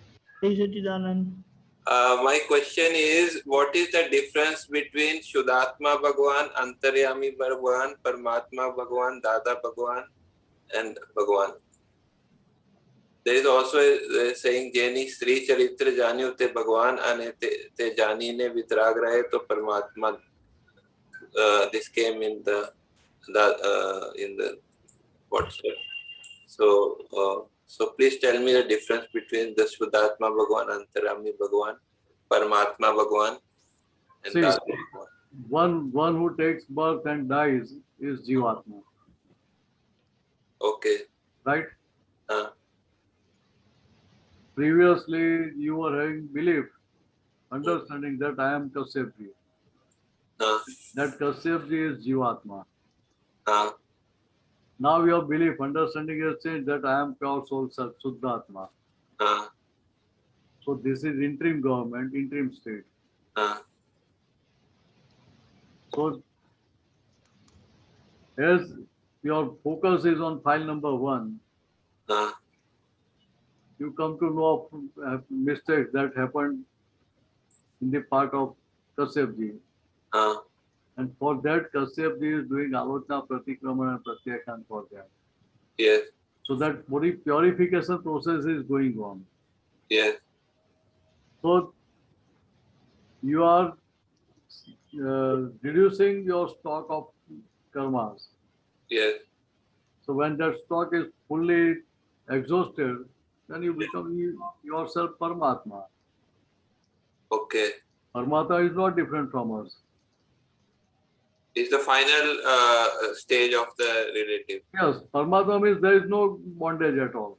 Jai Sachidanand. My question is, what is the difference between Shuddhatma Bhagwan, Antaryami Bhagwan, Paramatma Bhagwan, Dada Bhagwan, and Bhagwan? There is also a saying, Jeni Sri Charitra Jani Ute Bhagwan, and te Jani ne Vitrag Rahe to Paramatma. This came in the WhatsApp. So please tell me the difference between the Shuddhatma Bhagwan, Antaryami Bhagwan, Paramatma Bhagwan, and See, Dada Bhagwan. one who takes birth and dies is Jivatma, Okay. right? Uh, Previously, you were having belief, understanding that I am Kasyapji. That Kasyapji is Jivatma. Now your belief, understanding has changed that I am pure soul self, Suddhatma. So this is interim government, interim state. So as your focus is on file number 1, you come to know of mistakes that happened in the part of Kasyapji. And for that, Kasyapji is doing Alochana, Pratikraman and Pratyakhan for that. yes. So that body purification process is going on. Yes. So you are reducing your stock of karmas. Yes. So when that stock is fully exhausted, then you become yourself Paramatma. Okay. Paramatma is not different from us. is the final stage of the relative. Yes, Paramatma means there is no bondage at all.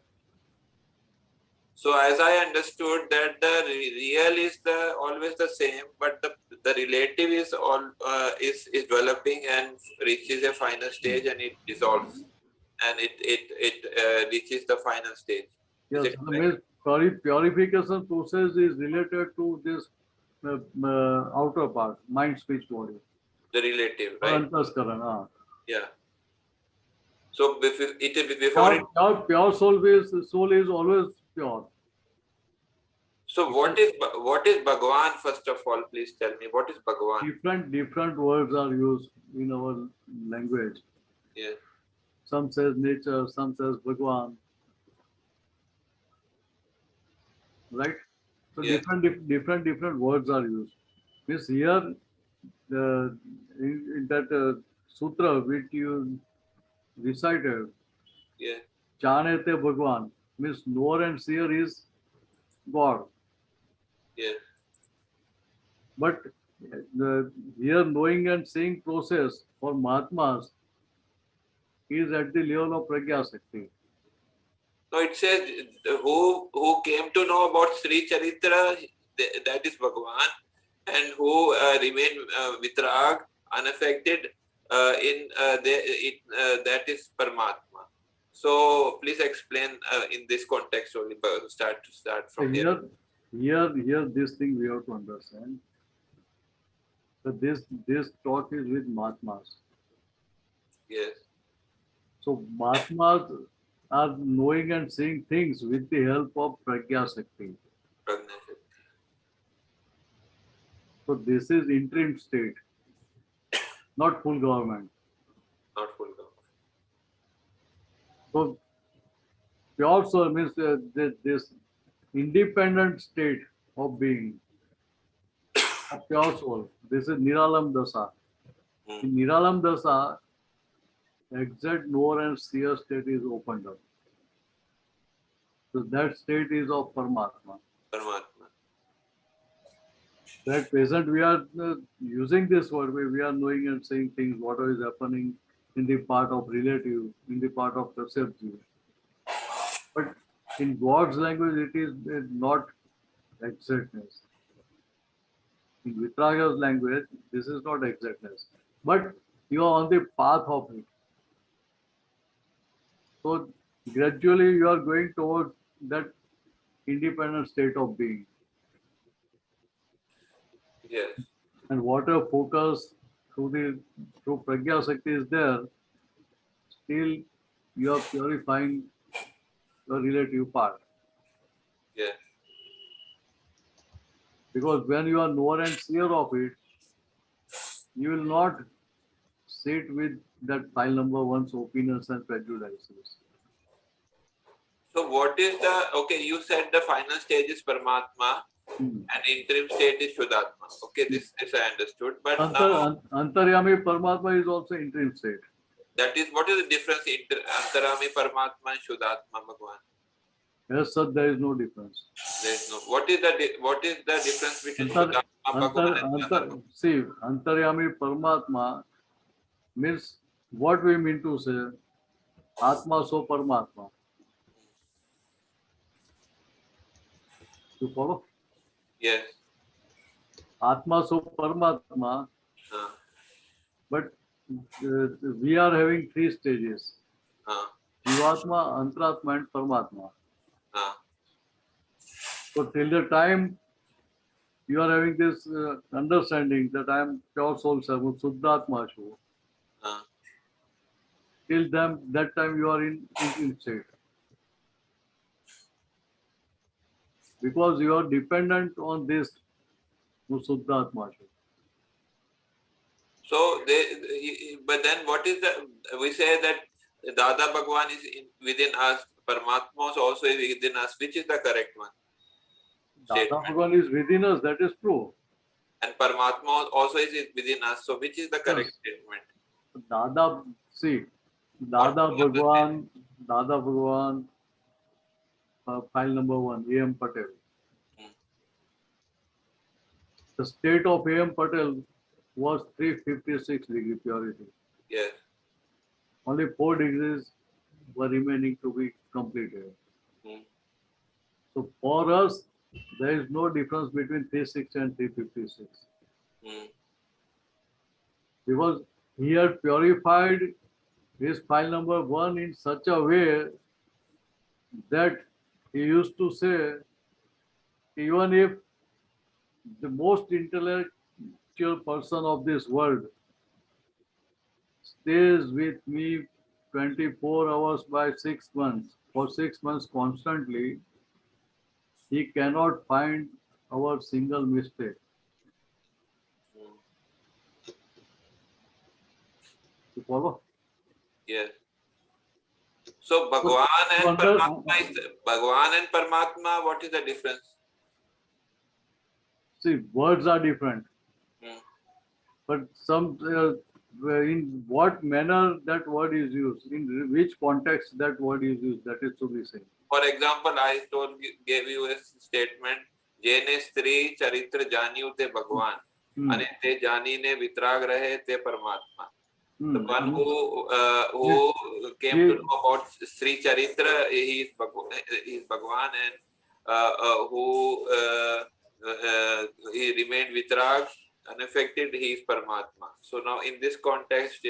So as I understood that the real is always the same, but the relative is is developing and reaches a final stage and it dissolves and it reaches the final stage. Is Yes, it the means purification process is related to this outer part, mind, speech, body. the relative, right? Antaskaran, Yeah. So before it. Pure soul is always pure. So what is Bhagavan? First of all, please tell me what is Bhagavan? Different words are used in our language. Yeah. Some says nature, some says Bhagwan. Right? So Yeah. different words are used. Means here in that sutra which you recited, Yeah. Janete Bhagwan means knower and seer is God. Yeah. But here knowing and seeing process for Mahatmas is at the level of Pragya Sakti. No, it says who came to know about Sri Charitra, that is Bhagavan, and who remain vitrag, unaffected that is Paramatma. So please explain in this context only. Start from here. Here this thing we have to understand. So this talk is with Mahatmas. Yes. So Mahatmas are knowing and seeing things with the help of Pragya Sakti. Prajna Shakti. So this is interim state, not full government. Not full government. So pure soul means this independent state of being, of pure soul. This is Niralam Dasa. In Niralam Dasa, exact knower and seer state is opened up. So that state is of Paramatma. Paramatma. At present we are using this word, we are knowing and saying things, what is happening in the part of relative, in the part of perceptive. But in God's language, it is not exactness. In Vitraga's language, this is not exactness. But you are on the path of it. So gradually you are going towards that independent state of being. Yes. And whatever focus through Pragya Sakti is there, still you are purifying your relative part. Yes. Because when you are knower and seer of it, you will not sit with that file number one's opinions and prejudices. So what is okay, you said the final stage is Paramatma and interim state is Shuddhatma. Okay, this I understood. But now Antaryami Paramatma is also interim state. that is, what is the difference in Antarami Paramatma and Shuddhatma Bhagavan? Yes, sir, there is no difference. There is no. What is the difference between Shuddhatma Bhagavan and Antarami? See, Antaryami Paramatma means what we mean to say, Atma so Paramatma. You follow? Yes. Atma so Paramatma, but we are having three stages. Jivatma, Antratma and Paramatma. So till the time you are having this understanding that I am pure soul servant, Suddhatma Shu, till that time you are in state. Because you are dependent on this Suddhatma Shu. So but then what is we say that Dada Bhagavan is within us, Paramatma also is within us. Which is the correct one? Dada Bhagavan is within us, that is true. And Paramatma also is within us. So which is the correct statement? Dada Bhagavan, file number 1, A.M. Patel. The state of A.M. Patel was 356 degree purity. Yes. Only 4 degrees were remaining to be completed. Hmm. So for us, there is no difference between 360 and 356. Hmm. Because he had purified his file number 1 in such a way that he used to say, even if the most intellectual person of this world stays with me 24 hours by 6 months, for 6 months constantly, he cannot find our single mistake. Hmm. You follow? Yes. So Bhagwan and under- Paramatma, what is the difference? See, words are different, Hmm. but in what manner that word is used, in which context that word is used, that is to be said. For example, I gave you a statement, જેને સ્ત્રી ચરિત્ર જાણ્યું તે ભગવાન અને તે જાણીને વિતરાગ રહે તે પરમાત્મા. The one who came to know about Sri Charitra, he is Bhagwan, and he remained vitrag, unaffected, he is Paramatma. So now in this context,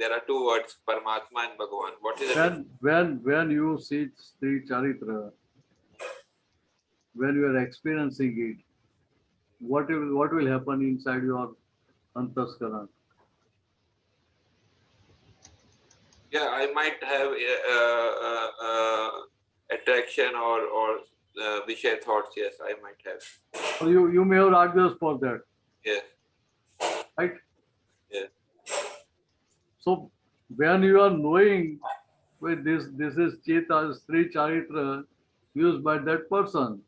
there are two words, Paramatma and Bhagwan. What is the when you see Sri Charitra, when you are experiencing it, what will happen inside your antaskaran? Yeah, I might have attraction or Vishay thoughts. Yes, I might have. So you may have arguments for that. Yes. Right? Yes. So when you are knowing well, this is Cheta Sri Charitra used by that person.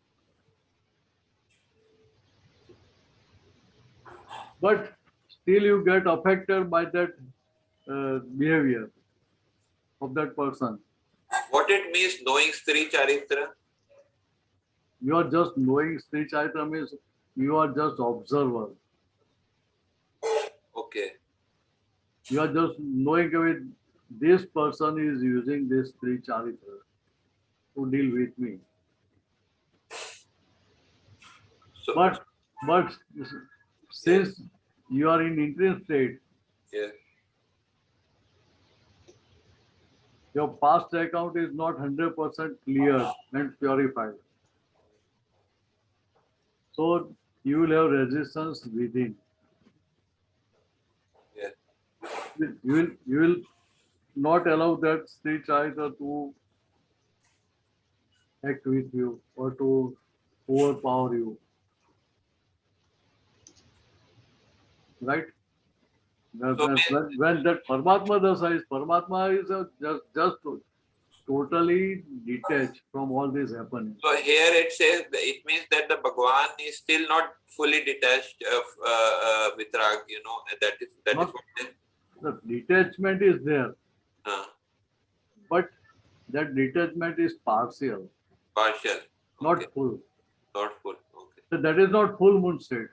But still you get affected by that behavior of that person. What it means knowing Sri Charitra? You are just knowing Sri Charitra means you are just observer. Okay. You are just knowing with this person is using this Sri Charitra to deal with me. So, but since you are in interim state, yes. Your past account is not 100% clear and purified. So you will have resistance within. Yes. You will not allow that Sri Charitra to act with you or to overpower you. Right? When that Paramatma Dasa is, Paramatma is just totally detached from all this happening. So here it says, it means that the Bhagwan is still not fully detached of Vitrag, that is what the detachment is there. But that detachment is partial. Partial. Not full. Not full. Okay. So that is not full moon state.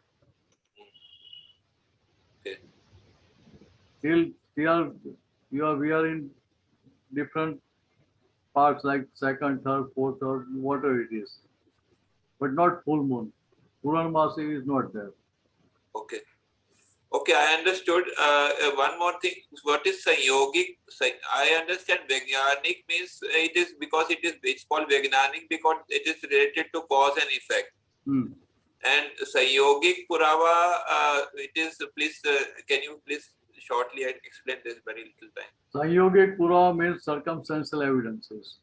Okay. Still we are in different parts like second, third, fourth, or whatever it is. But not full moon. Purnamasi is not there. Okay. Okay, I understood. One more thing. What is Sanyogic? I understand Vaigyanik means it is because it's called Vaigyanik because it is related to cause and effect. And Sanyogic Purava, it is, please, can you please shortly explain this very little time? Sanyogic Purava means circumstantial evidences.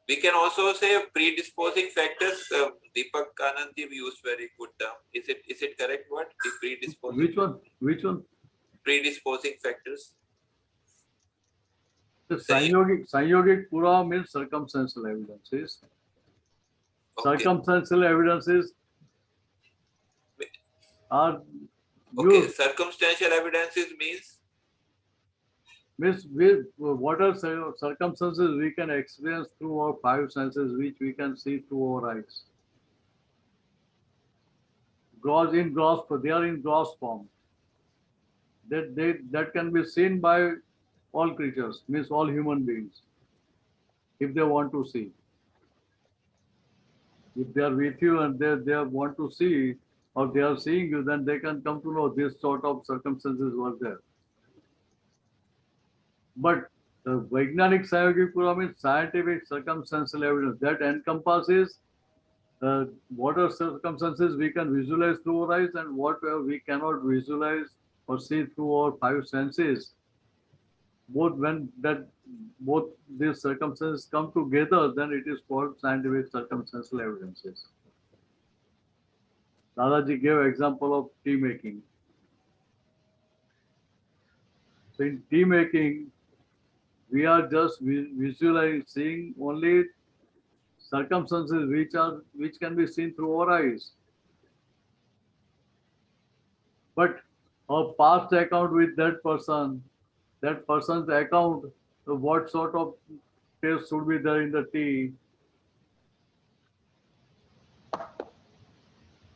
We can also say predisposing factors. Deepak Anandji used very good term. Is it correct word? The predisposing. Which one? Predisposing factors. The Sanyogic Purava means circumstantial evidences. Okay. Circumstantial evidences are okay. Circumstantial evidences means with what are circumstances we can experience through our five senses, which we can see through our eyes. They are in gross form. that can be seen by all creatures, means all human beings, if they want to see. If they are with you and they want to see, or they are seeing you, then they can come to know this sort of circumstances were there. But the Vaignanik Sayogik Pura means scientific circumstantial evidence that encompasses what are circumstances we can visualize through our eyes and what we cannot visualize or see through our five senses. Both these circumstances come together, then it is called scientific circumstantial evidences. Dadaji gave example of tea making. So in tea making, we are just visualizing only circumstances which can be seen through our eyes. But our past account with that person's account, what sort of taste should be there in the tea,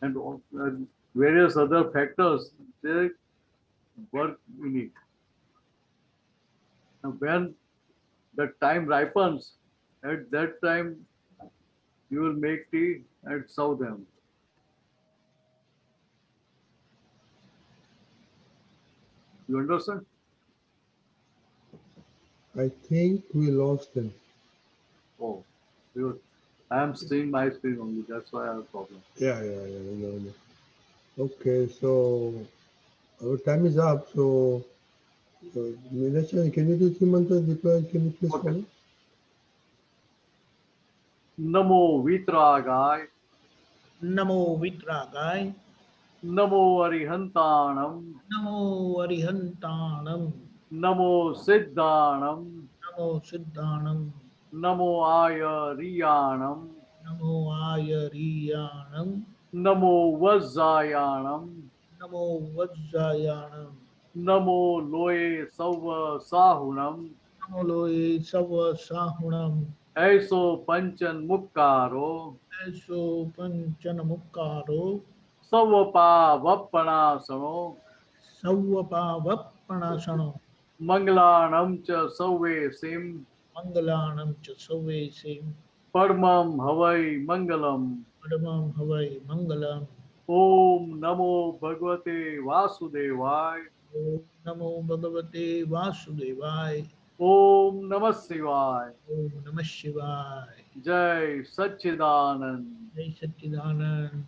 and various other factors, they work in it. Now, when the time ripens, at that time you will make tea and serve them. You understand? I think we lost them. Oh, I am seeing my screen only. That's why I have a problem. Yeah. No. Okay, so our time is up. So, Nilesh, can you do three mantras deployed? Can you please follow? Namo Vitragay, Namo Vitragai, Namo Arihantanam, Namo Arihantanam, Namo Siddhanam, Namo Siddhanam, Namo Ayariyanam, Namo Ayariyanam, Namo Vajjayanam, Namo Vajjayanam, Namo Loe Sauva Sahunam, Namo Loe Sava Sahunam, Aiso Panchan Mukkaro, Eso Panchanamukaro, Savapa Vappanasano, Savapa Vappanasano, Manglanam Cha Sauve Sim, Mangalanam Cha Save Sim, Padmam Havai Mangalam, Padamam Havai Mangalam, Om Namo Bhagavate Vasudevaya, Om Namo Bhagavate Vasudevaya, Om Namah Shivaya, Om Namah Shivaya, Jai Satchidanand. Jai Satchidanand.